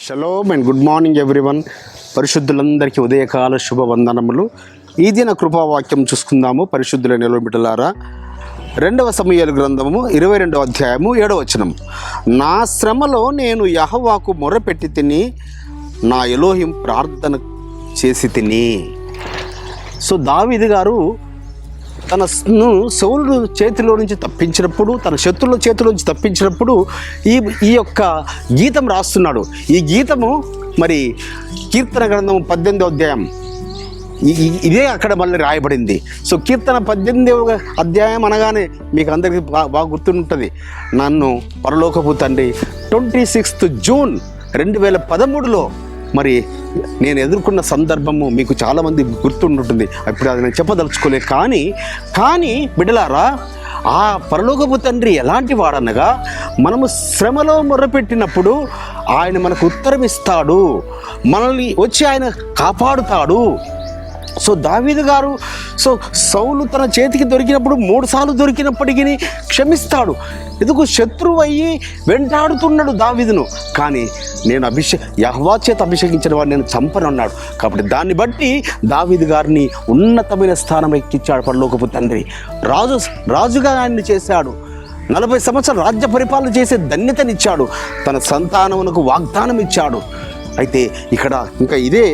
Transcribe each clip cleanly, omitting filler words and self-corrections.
Shalom and good morning everyone. పరిశుద్ధులందరికీ ఉదయకాల శుభవందనములు. ఈ దిన కృపావాక్యం చూసుకుందాము. పరిశుద్ధులైన నిలువ బిడ్డలారా, 2వ సమూయేలు గ్రంథము 22వ అధ్యాయము 7వ వచనం. నా శ్రమలో నేను యెహోవాకు మొరపెట్టి తిని, నా ఎలోహిం ప్రార్థన చేసి తిని. సో దావీదు గారు తనను సౌలు చేతిలో నుంచి తప్పించినప్పుడు, తన శత్రువుల చేతిలో నుంచి తప్పించినప్పుడు ఈ యొక్క గీతం రాస్తున్నాడు. ఈ గీతము మరి కీర్తన గ్రంథం 18వ అధ్యాయం ఇదే అక్కడ మళ్ళీ రాయబడింది. సో కీర్తన 18వ అధ్యాయం అనగానే మీకు అందరికీ బాగా గుర్తుంటుంది. నన్ను పరలోకపు తండ్రి 26 జూన్ 2013లో మరి నేను ఎదుర్కొన్న సందర్భము మీకు చాలామంది గుర్తుంటుంది. ఇప్పుడు అది నేను చెప్పదలుచుకోలే. కానీ బిడ్డలారా, ఆ పరలోకపు తండ్రి ఎలాంటి వాడనగా, మనము శ్రమలో మొర్రపెట్టినప్పుడు ఆయన మనకు ఉత్తరం ఇస్తాడు, మనల్ని వచ్చి ఆయన కాపాడుతాడు. సో దావీదు గారు సౌలు తన చేతికి దొరికినప్పుడు 3 సార్లు దొరికినప్పటికీ క్షమిస్తాడు. ఎందుకు? శత్రువు అయ్యి వెంటాడుతున్నాడు దావీదును. కానీ నేను యెహోవా చేత అభిషేకించిన వాడిని నేను చంపనన్నాడు. కాబట్టి దాన్ని బట్టి దావీదు గారిని ఉన్నతమైన స్థానం ఎక్కించాడు పరలోకపు తండ్రి. రాజుగా ఆయన్ని చేశాడు. 40 సంవత్సరాలు రాజ్య పరిపాలన చేసే ధన్యతనిచ్చాడు. తన సంతానమునకు వాగ్దానం ఇచ్చాడు. అయితే ఇక్కడ ఇంకా ఇదే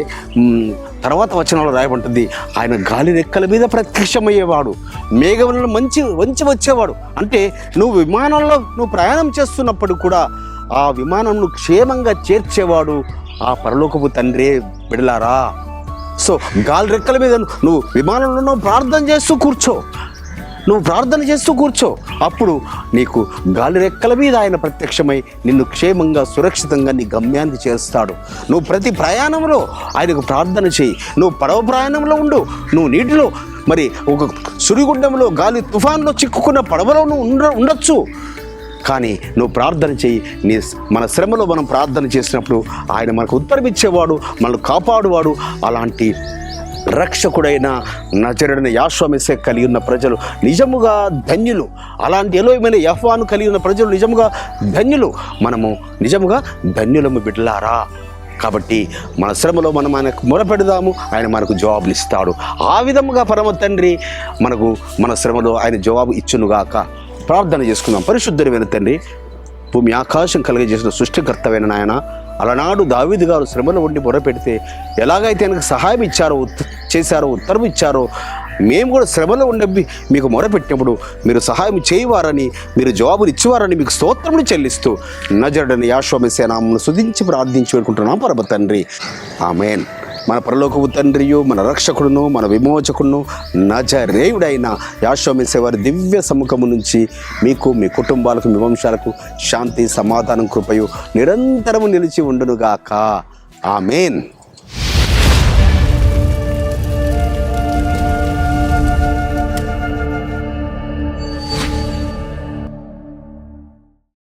తర్వాత వచనంలో రాయబడుతుంది, ఆయన గాలి రెక్కల మీద ప్రత్యక్షమయ్యేవాడు, మేఘములను వంచి వచ్చేవాడు. అంటే నువ్వు విమానంలో ప్రయాణం చేస్తున్నప్పుడు కూడా ఆ విమానంను క్షేమంగా చేర్చేవాడు ఆ పరలోకపు తండ్రే బిడలారా. సో గాలి రెక్కల మీద నువ్వు విమానంలో ప్రార్థన చేస్తూ కూర్చో, అప్పుడు నీకు గాలి రెక్కల మీద ఆయన ప్రత్యక్షమై నిన్ను క్షేమంగా సురక్షితంగా నీ గమ్యానికి చేస్తాడు. నువ్వు ప్రతి ప్రయాణంలో ఆయనకు ప్రార్థన చేయి. నువ్వు పడవ ప్రయాణంలో ఉండు, నువ్వు నీటిలో మరి ఒక సుడిగుండంలో గాలి తుఫాన్లో చిక్కుకున్న పడవలో నువ్వు ఉండొచ్చు. కానీ నువ్వు ప్రార్థన చేయి. మన శ్రమలో మనం ప్రార్థన చేసినప్పుడు ఆయన మనకు ఉత్తరం ఇచ్చేవాడు, మనల్ని కాపాడువాడు. అలాంటి రక్షకుడైన నజరుడైన యెహోవా మెస్సియా కలిగి ఉన్న ప్రజలు నిజముగా ధన్యులు. అలాంటి ఎలోహిమైన యెహోవాను కలిగి ఉన్న ప్రజలు నిజముగా ధన్యులు. మనము నిజముగా ధన్యులము బిడ్డలారా. కాబట్టి మన శ్రమలో మనం ఆయనకు మొరపెడదాము, ఆయన మనకు జవాబులు ఇస్తాడు. ఆ విధముగా పరమ తండ్రి మనకు మన శ్రమలో ఆయన జవాబు ఇచ్చునుగాక. ప్రార్థన చేసుకుందాం. పరిశుద్ధుడైన తండ్రి, భూమి ఆకాశం కలిగజేసిన సృష్టికర్తమైన నాయన, అలనాడు దావీదు గారు శ్రమలో ఉండి మొరపెడితే ఎలాగైతే ఆయనకు సహాయం చేశారో ఉత్తరం ఇచ్చారో, మేము కూడా శ్రమలో ఉండి మీకు మొరపెట్టినప్పుడు మీరు సహాయం చేయవారని, మీరు జవాబులు ఇచ్చేవారని మీకు స్తోత్రములు చెల్లిస్తూ నజరుడైన యెహోవా మెస్సియా నామమును స్తుతించి ప్రార్థించి వేడుకుంటున్నాం పరమ తండ్రి. ఆమేన్. మన పరలోకపు తండ్రియు, మన రక్షకుడును, మన విమోచకుడును, నజరేయుడైన యెహోవా మెస్సియా వారి దివ్య సముఖము నుంచి మీకు, మీ కుటుంబాలకు, మీ వంశాలకు శాంతి, సమాధానం, కృపయు నిరంతరము నిలిచి ఉండునుగాక. ఆమేన్.